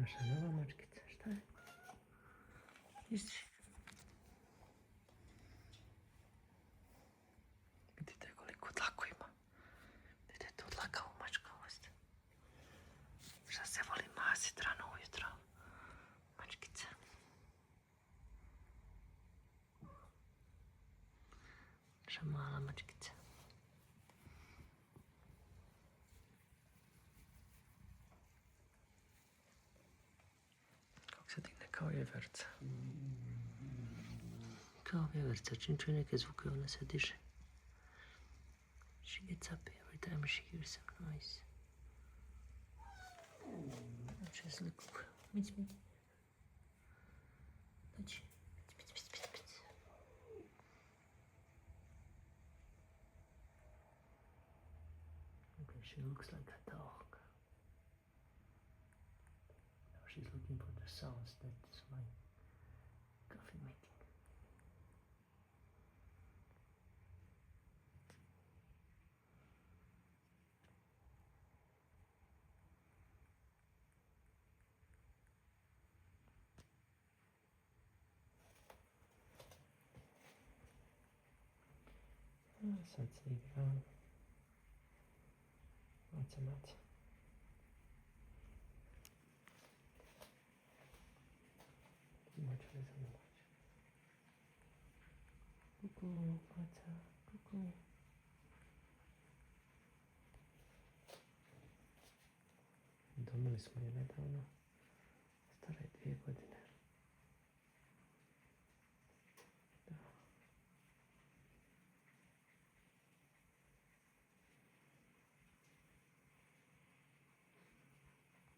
Naša nova mačkica, šta je? Isti. Vidite koliko dlaku ima. Vidite tu dlaka u mačkavost. Šta se voli masit rano ujutro? Mačkica. Naša mala mačkica. Kako se digne kao vjeverca. Kao vjeverca, čim čuje neke zvuke, ona se diže. She gets up every time she hears some noise. Just look. Mic, mic. Dođi. Mic, mic, mic, mic. Okay, she looks like a dog. Now she's looking for the sounds that's my coffee making. Sad se igra maca maca. Moće li za mnom moći? Kuku, maca, kuku. Domili smo je nedavno, stara je 2 godine.